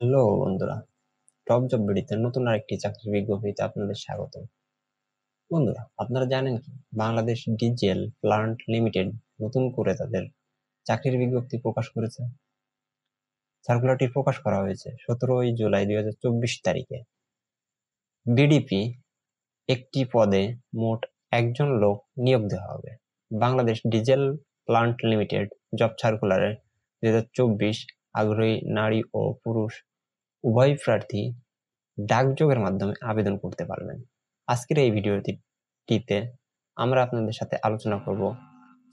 Hello বন্ধুরা, top job বিডিতে নতুন আরেকটি চাকরির বিজ্ঞপ্তিতে আপনাদের স্বাগত। বন্ধুরা, আপনারা জানেন কি বাংলাদেশ ডিজেল প্লান্ট লিমিটেড নতুন করে তাদের চাকরির বিজ্ঞপ্তি প্রকাশ করেছে। সার্কুলারটি প্রকাশ করা হয়েছে 17 জুলাই 2024 তারিখে। বিডিপি একটি পদে মোট একজন লোক নিয়োগ দেওয়া হবে। Bangladesh diesel plant limited job সার্কুলারে 2024 আগ্রহী নারী ও পুরুষ উভয় প্রার্থী ডাকযোগের মাধ্যমে আবেদন করতে পারবেন। আজকের এই ভিডিওটিতে আমরা আপনাদের সাথে আলোচনা করব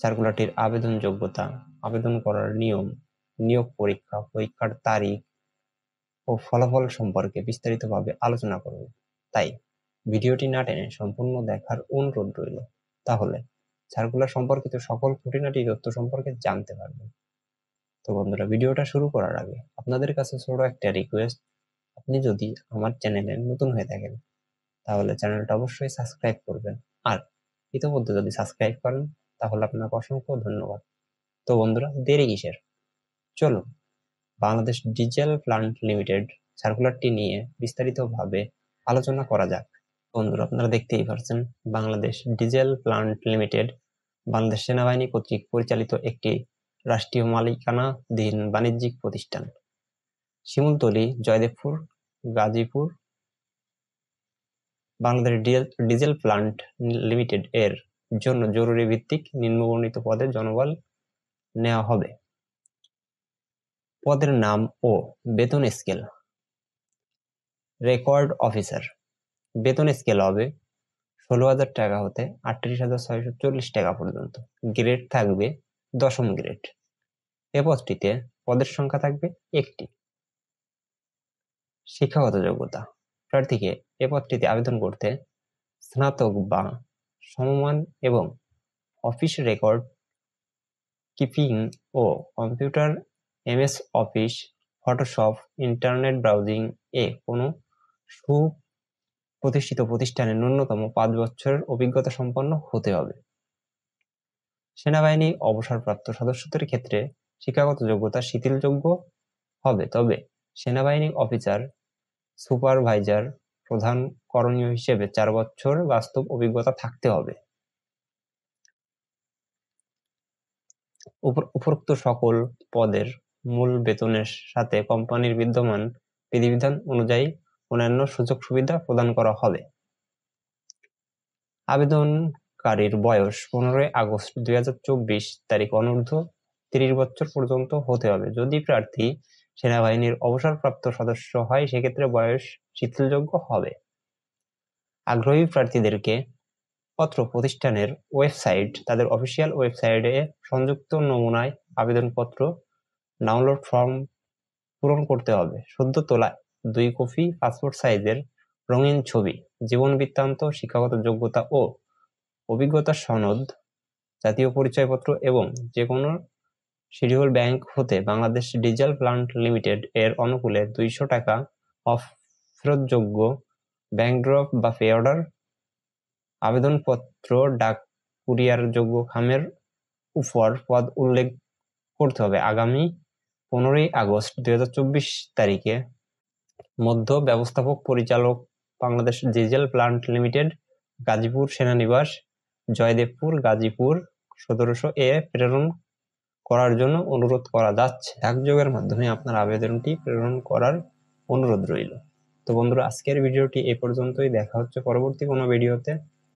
সার্কুলারটির আবেদন যোগ্যতা, আবেদন করার নিয়ম, নিয়োগ পরীক্ষা, পরীক্ষার তারিখ ও ফলাফল সম্পর্কে বিস্তারিতভাবে আলোচনা করব। তাই ভিডিওটি না টেনে সম্পূর্ণ দেখার অনুরোধ রইল। তাহলে সার্কুলার সম্পর্কিত সকল খুঁটিনাটি তথ্য সম্পর্কে জানতে পারবেন। তো বন্ধুরা, ভিডিওটা শুরু করার আগে আপনাদের কাছে ছোট একটা রিকোয়েস্ট, আপনি যদি আমার চ্যানেলে নতুন হয়ে থাকেন তাহলে চ্যানেলটা অবশ্যই সাবস্ক্রাইব করবেন। আর ইতিমধ্যে যদি সাবস্ক্রাইব করেন তাহলে আপনাকে অসংখ্য ধন্যবাদ। তো বন্ধুরা, দেরি কিসের, চলুন বাংলাদেশ ডিজেল প্লান্ট লিমিটেড সার্কুলারটি নিয়ে বিস্তারিতভাবে আলোচনা করা যাক। বন্ধুরা, আপনারা দেখতেই পাচ্ছেন Bangladesh diesel plant limited Bangladesh সেনাবাহিনী কর্তৃক পরিচালিত একটি রাষ্ট্রীয় মালিকানাধীন বাণিজ্যিক প্রতিষ্ঠান। Shimultali, Joydebpur, Gazipur. Bangladesh diesel plant limited এর জন্য জরুরি ভিত্তিক নিম্নবর্ণিত পদে জনবল নেওয়া হবে। পদের নাম ও বেতন স্কেল। রেকর্ড অফিসার, বেতন স্কেল হবে 16,000 টাকা হতে 38,640 টাকা পর্যন্ত। গ্রেড থাকবে 10ম গ্রেড। এ পদটিতে পদের সংখ্যা থাকবে একটি। শিক্ষাগত যোগ্যতা, প্রার্থীকে এ পদটিতে আবেদন করতে স্নাতক বা সমমান এবং অফিস রেকর্ড কিপিং ও computer MS office, Photoshop, internet browsing এ কোনো সুপ্রতিষ্ঠিত প্রতিষ্ঠানে ন্যূনতম 5 বছরের অভিজ্ঞতা সম্পন্ন হতে হবে। সেনাবাহিনী অবসরপ্রাপ্ত সদস্যদের ক্ষেত্রে শিক্ষাগত যোগ্যতা শিথিলযোগ্য হবে, তবে সেনাবাহিনী অফিসার, সুপারভাইজার, প্রধান করণীয় হিসেবে 4 বছর বাস্তব অভিজ্ঞতা থাকতে হবে। উপরোক্ত সকল পদের মূল বেতনের সাথে কোম্পানির বিদ্যমান বিধিবিধান অনুযায়ী অন্যান্য সুযোগ সুবিধা প্রদান করা হবে। আবেদনকারীর বয়স 15 আগস্ট 2024 তারিখ অনূর্ধ্ব 30 বছর পর্যন্ত হতে হবে। যদি প্রার্থী সেনাবাহিনীর অবসরপ্রাপ্ত সদস্য হয় সেক্ষেত্রে বয়স শিথিলযোগ্য হবে। আগ্রহী প্রার্থীদেরকে পত্র প্রতিষ্ঠানের ওয়েবসাইট, তাদের অফিসিয়াল ওয়েবসাইটে সংযুক্ত নমুনায় আবেদনপত্র ডাউনলোড ফর্ম পূরণ করতে হবে। সদ্য তোলা 2 কপি পাসপোর্ট সাইজের রঙিন ছবি, জীবন বৃত্তান্ত, শিক্ষাগত যোগ্যতা ও অভিজ্ঞতার সনদ, জাতীয় পরিচয়পত্র এবং যে কোনো শিডিউল ব্যাংক হতে বাংলাদেশ ডিজেল প্লান্ট লিমিটেড এর অনুকূলে 200 টাকা ফেরতযোগ্য ব্যাংক ড্রপ বা পে অর্ডার। আবেদনপত্র ডাক কুরিয়ার যোগ্য খামের উপর পদ উল্লেখ করতে হবে। আগামী 15 আগস্ট 2024 তারিখে মধ্য ব্যবস্থাপক পরিচালক, Bangladesh diesel plant limited, Gazipur সেনানিবাস, জয়দেবপুর, গাজীপুর 1700 এ প্রেরণ করার জন্য অনুরোধ করা যাচ্ছে। ডাকযোগের মাধ্যমে আপনার আবেদনটি প্রেরণ করার অনুরোধ রইল। তো বন্ধুরা, আজকের ভিডিওটি এই পর্যন্তই। দেখা হচ্ছে পরবর্তী কোনো ভিডিওতে।